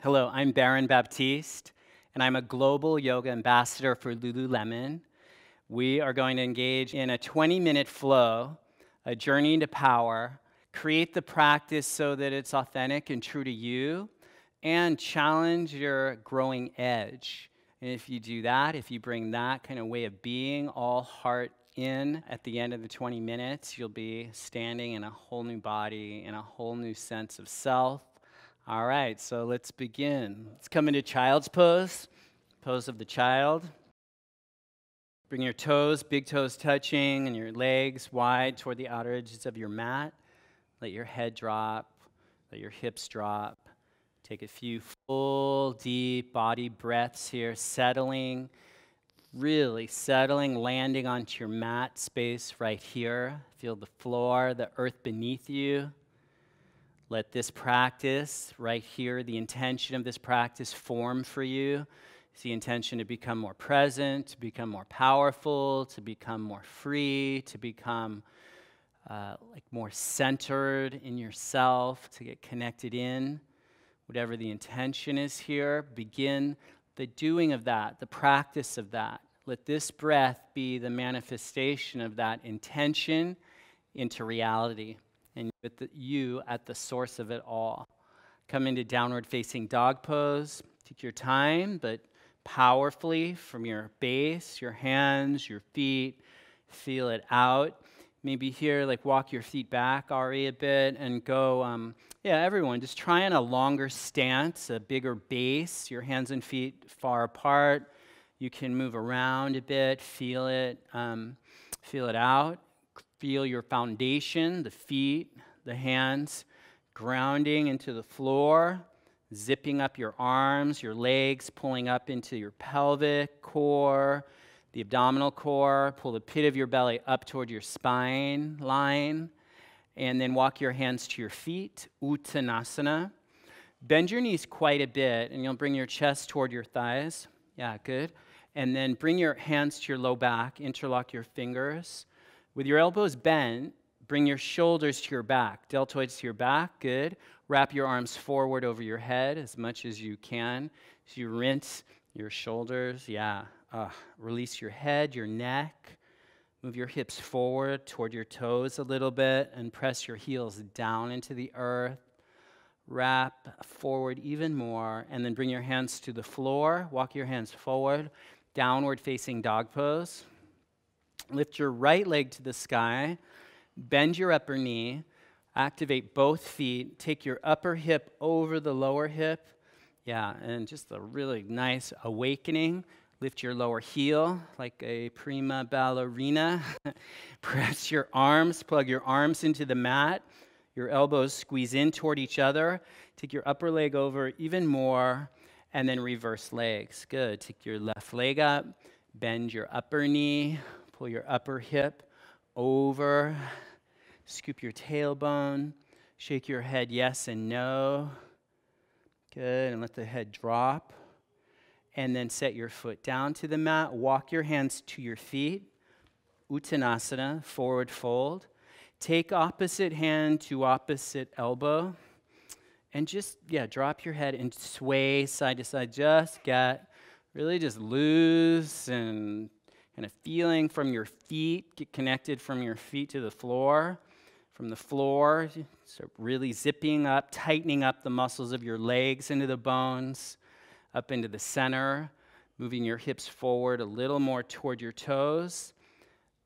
Hello, I'm Baron Baptiste, and I'm a global yoga ambassador for Lululemon. We are going to engage in a 20-minute flow, a journey into power, create the practice so that it's authentic and true to you, and challenge your growing edge. And if you do that, if you bring that kind of way of being, all heart in at the end of the 20 minutes, you'll be standing in a whole new body, in a whole new sense of self. All right, so let's begin. Let's come into child's pose, pose of the child. Bring your toes, big toes touching, and your legs wide toward the outer edges of your mat. Let your head drop, let your hips drop. Take a few full, deep body breaths here, settling, really settling, landing onto your mat space right here. Feel the floor, the earth beneath you. Let this practice right here, the intention of this practice form for you. It's the intention to become more present, to become more powerful, to become more free, to become more centered in yourself, to get connected in. Whatever the intention is here, begin the doing of that, the practice of that. Let this breath be the manifestation of that intention into reality. And with you at the source of it all. Come into downward facing dog pose. Take your time, but powerfully from your base, your hands, your feet. Feel it out. Maybe here, walk your feet back, Ari, a bit, and go, everyone, just try on a longer stance, a bigger base, your hands and feet far apart. You can move around a bit, feel it out. Feel your foundation, the feet, the hands, grounding into the floor, zipping up your arms, your legs, pulling up into your pelvic core, the abdominal core. Pull the pit of your belly up toward your spine line, and then walk your hands to your feet, Uttanasana. Bend your knees quite a bit, and you'll bring your chest toward your thighs. Yeah, good. And then bring your hands to your low back, interlock your fingers. With your elbows bent, bring your shoulders to your back, deltoids to your back, good. Wrap your arms forward over your head as much as you can. So you rinse your shoulders, release your head, your neck. Move your hips forward toward your toes a little bit and press your heels down into the earth. Wrap forward even more, and then bring your hands to the floor. Walk your hands forward, downward facing dog pose. Lift your right leg to the sky, bend your upper knee, activate both feet, take your upper hip over the lower hip, and just a really nice awakening. Lift your lower heel like a prima ballerina. Press your arms, plug your arms into the mat, your elbows squeeze in toward each other. Take your upper leg over even more, and then reverse legs. Good. Take your left leg up, bend your upper knee, pull your upper hip over, scoop your tailbone, shake your head yes and no. Good, and let the head drop. And then set your foot down to the mat. Walk your hands to your feet. Uttanasana, forward fold. Take opposite hand to opposite elbow. And just, drop your head and sway side to side. Just loose and kind of feeling from your feet, get connected from your feet to the floor. From the floor, start really zipping up, tightening up the muscles of your legs into the bones, up into the center, moving your hips forward a little more toward your toes,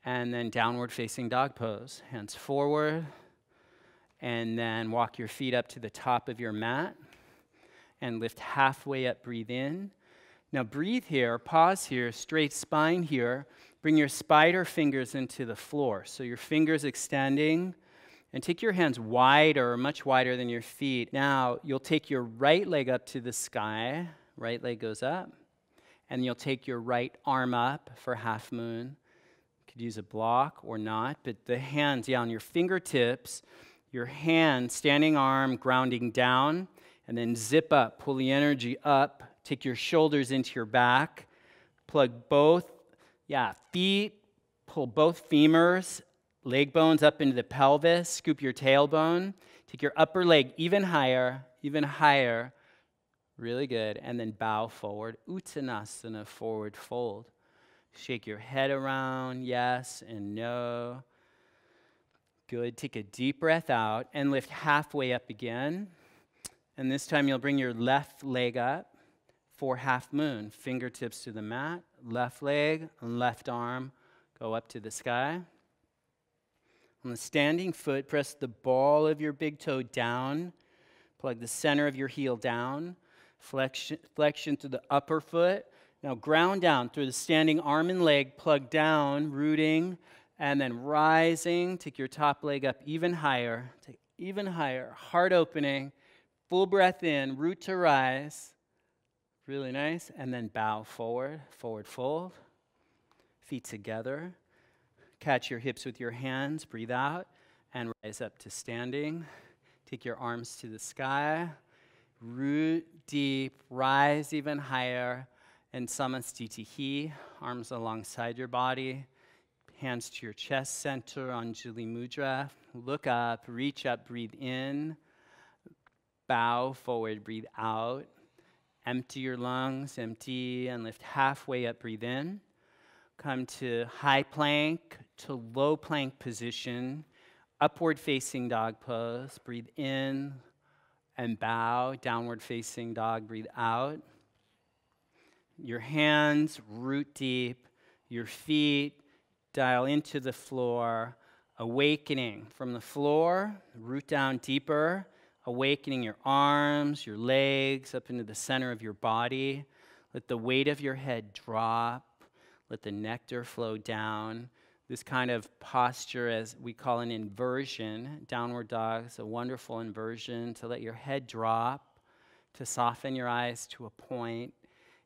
and then downward facing dog pose. Hands forward, and then walk your feet up to the top of your mat, and lift halfway up, breathe in. Now breathe here, pause here, straight spine here. Bring your spider fingers into the floor. So your fingers extending, and take your hands wider, much wider than your feet. Now you'll take your right leg up to the sky. Right leg goes up. And you'll take your right arm up for half moon. You could use a block or not, but the hands, on your fingertips, your hand, standing arm, grounding down, and then zip up, pull the energy up. Take your shoulders into your back. Plug both, feet. Pull both femurs, leg bones up into the pelvis. Scoop your tailbone. Take your upper leg even higher. Really good. And then bow forward. Uttanasana, forward fold. Shake your head around, yes and no. Good. Take a deep breath out and lift halfway up again. And this time you'll bring your left leg up for half moon. Fingertips to the mat, left leg and left arm go up to the sky. On the standing foot, press the ball of your big toe down. Plug the center of your heel down. Flexion to the upper foot. Now ground down through the standing arm and leg, plug down, rooting, and then rising. Take your top leg up even higher. Take even higher. Heart opening. Full breath in. Root to rise. Really nice. And then bow forward. Forward fold. Feet together. Catch your hips with your hands. Breathe out. And rise up to standing. Take your arms to the sky. Root deep. Rise even higher. And Samasthiti, arms alongside your body, hands to your chest center, Anjali Mudra. Look up, reach up, breathe in, bow forward, breathe out. Empty your lungs, empty, and lift halfway up, breathe in. Come to high plank to low plank position, upward facing dog pose. Breathe in and bow, downward facing dog, breathe out. Your hands root deep, your feet dial into the floor, awakening from the floor, root down deeper, awakening your arms, your legs up into the center of your body. Let the weight of your head drop, let the nectar flow down. This kind of posture, as we call an inversion, downward dog, is a wonderful inversion to let your head drop, to soften your eyes to a point.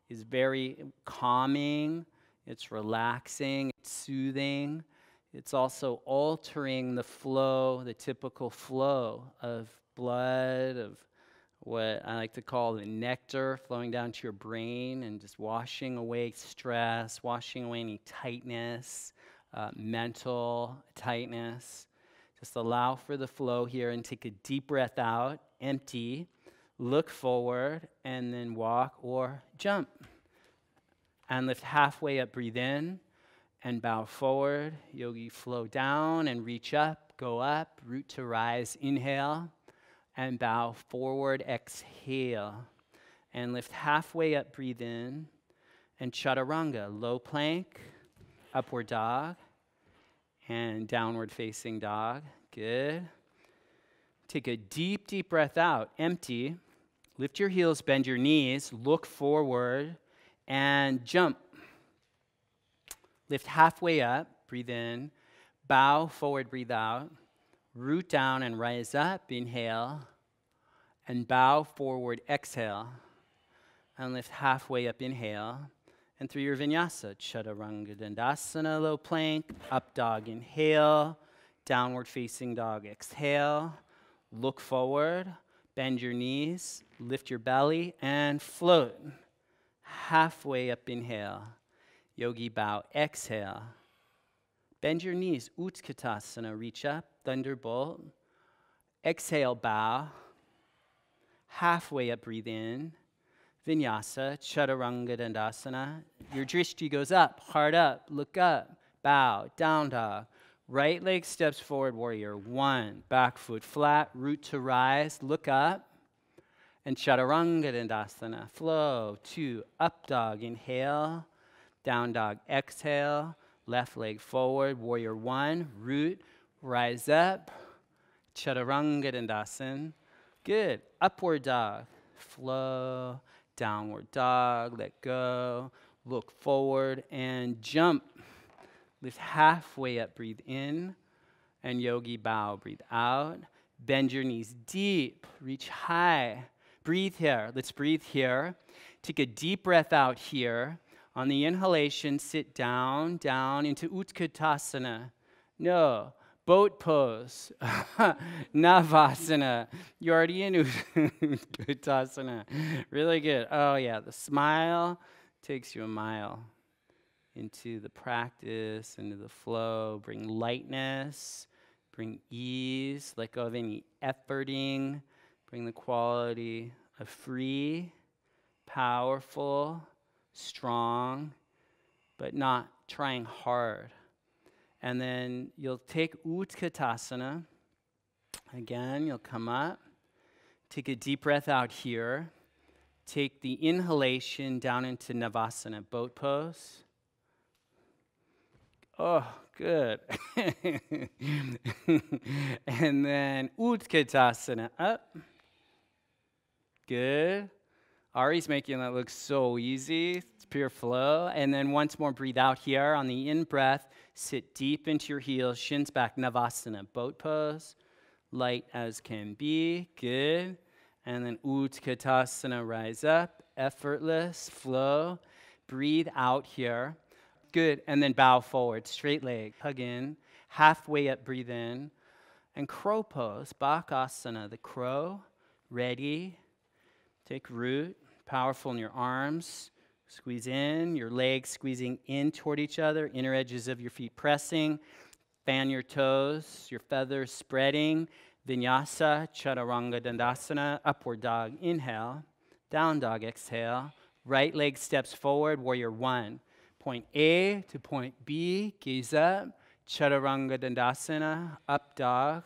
Is very calming, it's relaxing, it's soothing. It's also altering the flow, the typical flow of blood, of what I like to call the nectar flowing down to your brain and just washing away stress, washing away any tightness, mental tightness. Just allow for the flow here and take a deep breath out, empty. Look forward, and then walk or jump. And lift halfway up, breathe in, and bow forward. Yogi, flow down and reach up, go up, root to rise, inhale, and bow forward, exhale. And lift halfway up, breathe in, and chaturanga, low plank, upward dog, and downward facing dog. Good. Take a deep, deep breath out, empty. Lift your heels, bend your knees, look forward, and jump. Lift halfway up, breathe in, bow forward, breathe out, root down and rise up, inhale, and bow forward, exhale, and lift halfway up, inhale, and through your vinyasa, chaturanga dandasana, low plank, up dog, inhale, downward facing dog, exhale, look forward, bend your knees, lift your belly, and float. Halfway up, inhale. Yogi bow, exhale. Bend your knees, Utkatasana, reach up, thunderbolt. Exhale, bow. Halfway up, breathe in. Vinyasa, chaturanga dandasana. Your drishti goes up, heart up, look up, bow, down dog. Right leg steps forward, warrior. 1, back foot flat, root to rise, look up. And chaturanga dandasana, flow. 2, up dog, inhale. Down dog, exhale. Left leg forward, warrior 1, root, rise up. Chaturanga dandasana. Good. Upward dog, flow. Downward dog, let go. Look forward and jump. Lift halfway up, breathe in, and yogi bow, breathe out. Bend your knees deep, reach high. Breathe here, let's breathe here. Take a deep breath out here. On the inhalation, sit down, down into Utkatasana. No, boat pose, Navasana. You're already in Utkatasana. Really good. Oh yeah, the smile takes you a mile into the practice, into the flow. Bring lightness, bring ease, let go of any efforting, bring the quality of free powerful, strong, but not trying hard. And then you'll take Uttanasana. Again, you'll come up. Take a deep breath out here. Take the inhalation down into Navasana, boat pose. Oh, good. And then Uttanasana, up. Good. Ari's making that look so easy. It's pure flow. And then once more, breathe out here. On the in-breath, sit deep into your heels, shins back, Navasana, boat pose. Light as can be. Good. And then Uttanasana, rise up. Effortless flow. Breathe out here. Good. And then bow forward, straight leg. Hug in. Halfway up, breathe in. And crow pose, Bakasana, the crow. Ready. Take root. Powerful in your arms. Squeeze in. Your legs squeezing in toward each other. Inner edges of your feet pressing. Fan your toes. Your feathers spreading. Vinyasa, Chaturanga Dandasana. Upward dog. Inhale. Down dog. Exhale. Right leg steps forward. Warrior one. Point A to point B. Gaze up. Chaturanga Dandasana. Up dog.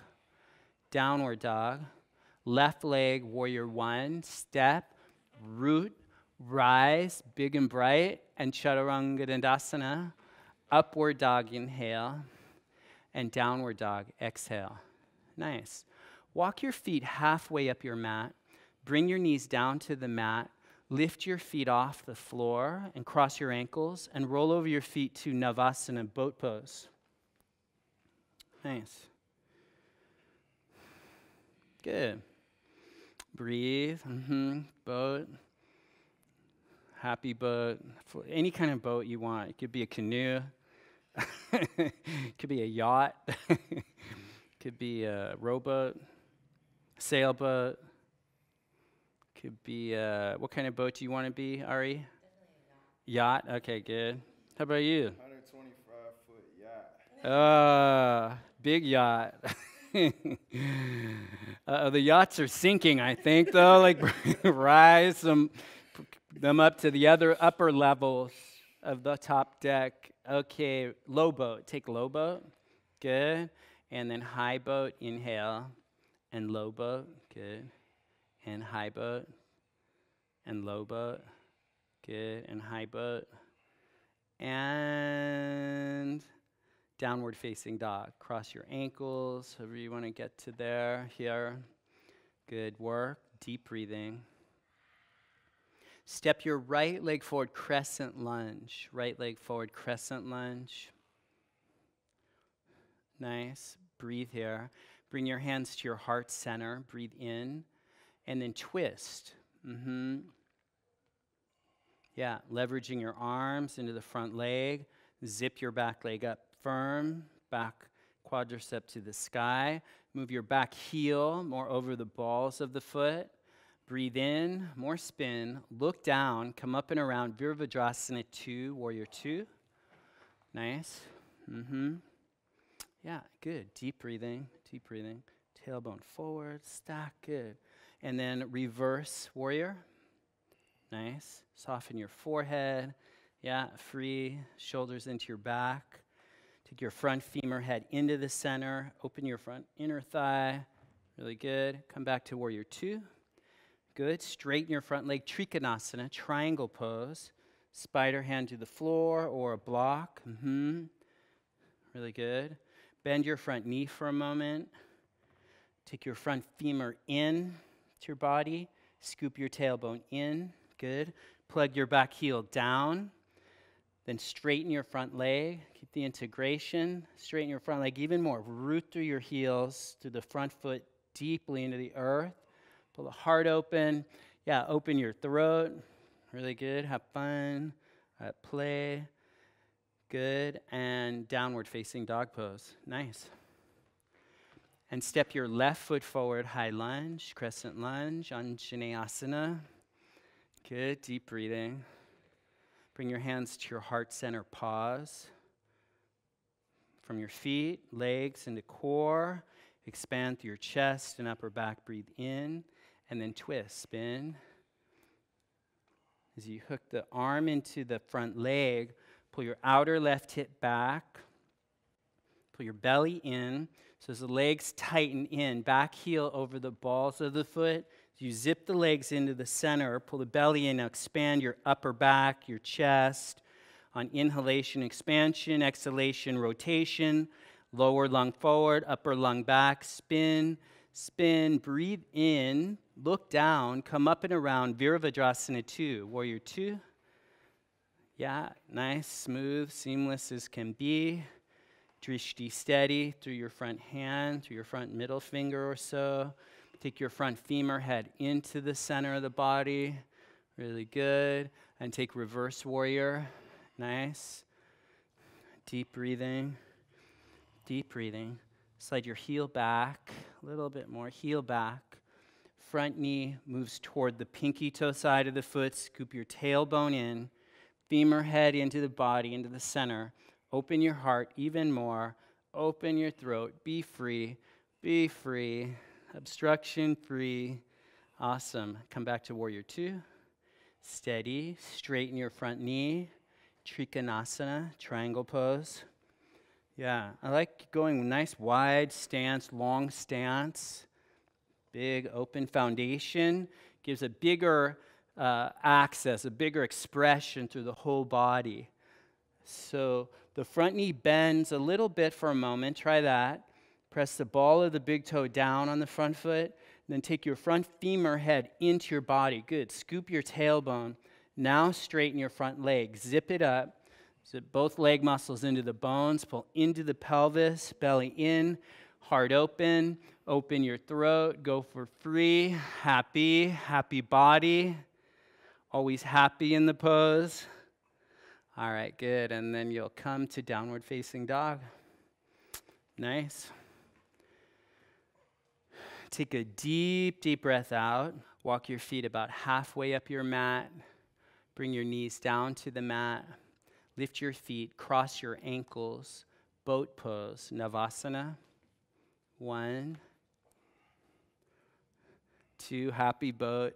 Downward dog. Left leg, warrior one, step, root, rise, big and bright, and Chaturanga Dandasana. Upward dog, inhale, and downward dog, exhale. Nice. Walk your feet halfway up your mat. Bring your knees down to the mat. Lift your feet off the floor and cross your ankles and roll over your feet to Navasana, boat pose. Nice. Good. Breathe. Boat. Happy boat. Any kind of boat you want. It could be a canoe. It could be a yacht. It could be a rowboat. Sailboat. Could be what kind of boat do you want to be, Ari? Definitely a yacht. Yacht. Okay, good. How about you? 125-foot yacht. Big yacht. The yachts are sinking, I think, though. Like, rise them up to the upper levels of the top deck. Okay, low boat. Take low boat. Good. And then high boat. Inhale. And low boat. Good. And high boat. And low boat. Good. And high boat. And downward facing dog. Cross your ankles, however you want to get to there, here. Good work. Deep breathing. Step your right leg forward, crescent lunge. Right leg forward, crescent lunge. Nice. Breathe here. Bring your hands to your heart center. Breathe in. And then twist. Yeah, leveraging your arms into the front leg. Zip your back leg up firm. Back quadricep to the sky. Move your back heel more over the balls of the foot. Breathe in, more spin. Look down, come up and around. Virabhadrasana 2, warrior 2. Nice. Yeah, good. Deep breathing, deep breathing. Tailbone forward, stack, good. And then reverse warrior. Nice. Soften your forehead. Yeah, free. Shoulders into your back. Take your front femur head into the center. Open your front inner thigh. Really good. Come back to warrior 2. Good. Straighten your front leg. Trikonasana, triangle pose. Spider hand to the floor or a block. Really good. Bend your front knee for a moment. Take your front femur in to your body. Scoop your tailbone in. Good. Plug your back heel down. Then straighten your front leg. Keep the integration. Straighten your front leg even more. Root through your heels, through the front foot, deeply into the earth. Pull the heart open. Yeah, open your throat. Really good. Have fun. Play. Good. And downward facing dog pose. Nice. And step your left foot forward, high lunge, crescent lunge, Untitled. Good. Deep breathing. Bring your hands to your heart center. Pause. From your feet, legs into core. Expand through your chest and upper back. Breathe in. And then twist. Spin. As you hook the arm into the front leg, pull your outer left hip back, pull your belly in. So as the legs tighten in, back heel over the balls of the foot. You zip the legs into the center, pull the belly in, now expand your upper back, your chest. On inhalation, expansion, exhalation, rotation. Lower lung forward, upper lung back, spin, spin, breathe in, look down, come up and around, Virabhadrasana 2, Warrior 2. Yeah, nice, smooth, seamless as can be. Drishti steady through your front hand, through your front middle finger or so. Take your front femur head into the center of the body. Really good. And take reverse warrior. Nice. Deep breathing. Deep breathing. Slide your heel back. A little bit more. Heel back. Front knee moves toward the pinky toe side of the foot. Scoop your tailbone in. Femur head into the body, into the center. Open your heart even more. Open your throat. Be free. Be free. Obstruction free. Awesome. Come back to Warrior 2. Steady. Straighten your front knee. Trikonasana, triangle pose. Yeah, I like going nice wide stance, long stance. Big open foundation. Gives a bigger access, a bigger expression through the whole body. So the front knee bends a little bit for a moment. Try that. Press the ball of the big toe down on the front foot. Then take your front femur head into your body. Good. Scoop your tailbone. Now straighten your front leg. Zip it up. Zip both leg muscles into the bones. Pull into the pelvis. Belly in. Heart open. Open your throat. Go for free. Happy. Happy body. Always happy in the pose. All right, good. And then you'll come to downward facing dog. Nice. Take a deep, deep breath out. Walk your feet about halfway up your mat. Bring your knees down to the mat. Lift your feet, cross your ankles. Boat pose, Navasana. 1, 2, happy boat.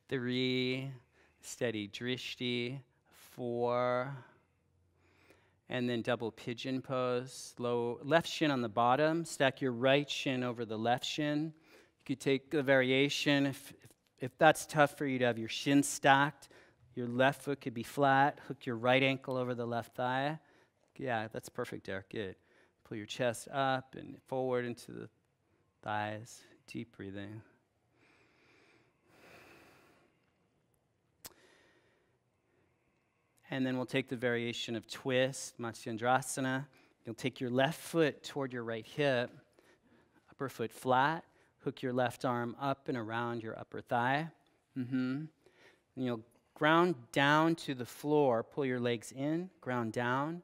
3, steady drishti. 4, and then double pigeon pose. Low left shin on the bottom. Stack your right shin over the left shin. You could take the variation. If that's tough for you to have your shin stacked, your left foot could be flat. Hook your right ankle over the left thigh. Yeah, that's perfect, Derek. Good. Pull your chest up and forward into the thighs. Deep breathing. And then we'll take the variation of twist, Matsyendrasana. You'll take your left foot toward your right hip, upper foot flat. Hook your left arm up and around your upper thigh. And you'll ground down to the floor. Pull your legs in, ground down.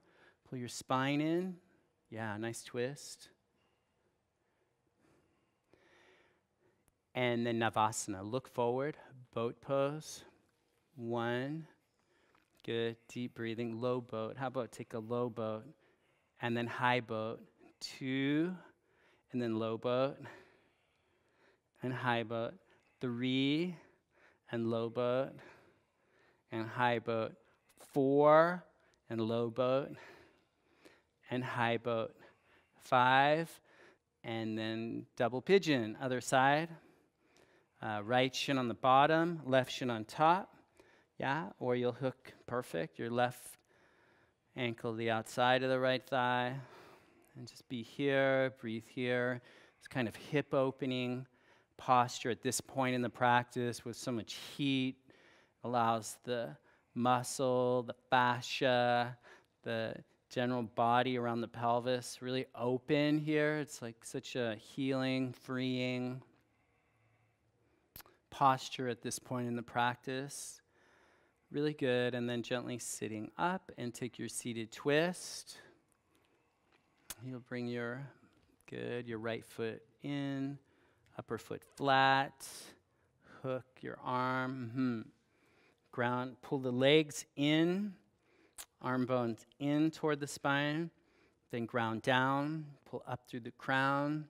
Pull your spine in. Yeah, nice twist. And then Navasana. Look forward, boat pose. 1. Good, deep breathing, low boat. How about take a low boat and then high boat. 2, and then low boat and high boat. 3, and low boat and high boat. 4, and low boat and high boat. 5, and then double pigeon, other side. Right shin on the bottom, left shin on top. Yeah, or you'll hook, perfect, your left ankle to the outside of the right thigh. And just be here, breathe here. It's kind of hip opening posture at this point in the practice with so much heat. Allows the muscle, the fascia, the general body around the pelvis really open here. It's like such a healing, freeing posture at this point in the practice. Really good, and then gently sitting up and take your seated twist. You'll bring your right foot in, upper foot flat, hook your arm, ground, pull the legs in, arm bones in toward the spine, then ground down, pull up through the crown,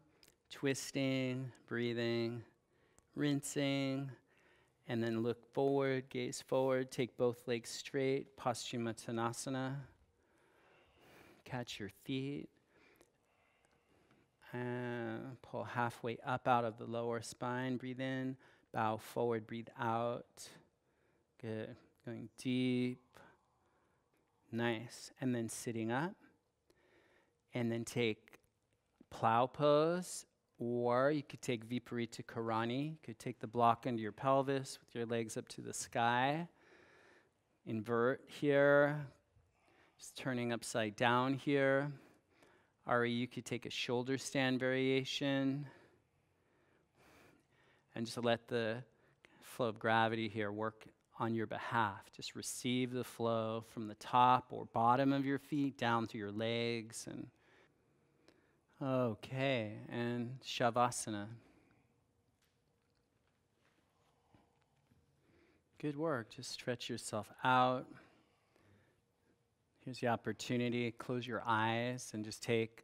twisting, breathing, rinsing, And then look forward, gaze forward, take both legs straight, Uttanasana. Catch your feet. And pull halfway up out of the lower spine. Breathe in, bow forward, breathe out. Good. Going deep. Nice. And then sitting up. And then take plow pose. Or you could take Viparita Karani. You could take the block under your pelvis with your legs up to the sky. Invert here. Just turning upside down here. Or you could take a shoulder stand variation. And just let the flow of gravity here work on your behalf. Just receive the flow from the top or bottom of your feet down through your legs. And okay, and Shavasana. Good work. Just stretch yourself out. Here's the opportunity. Close your eyes and just take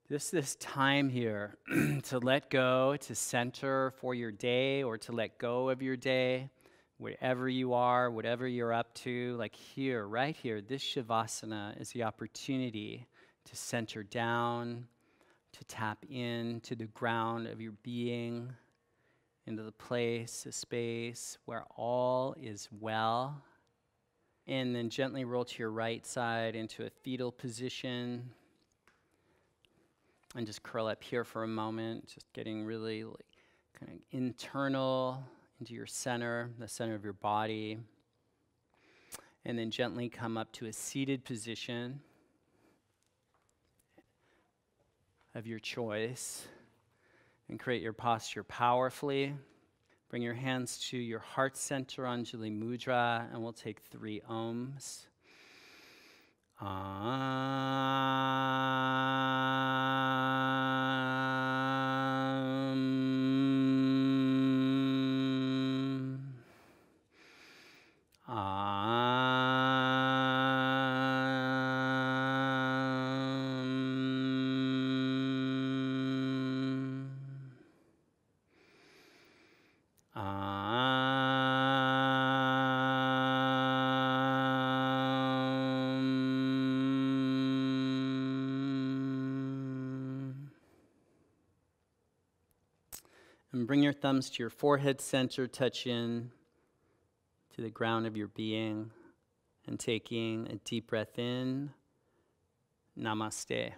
this time here to let go, to center for your day or to let go of your day, wherever you are, whatever you're up to. Like here, right here, this Shavasana is the opportunity to center down, to tap into the ground of your being, into the place, the space where all is well. And then gently roll to your right side into a fetal position. And just curl up here for a moment, just getting really kind of internal into your center, the center of your body. And then gently come up to a seated position of your choice and create your posture powerfully. Bring your hands to your heart center, Anjali Mudra, and we'll take 3 ohms. And bring your thumbs to your forehead center, touch in to the ground of your being, and taking a deep breath in. Namaste.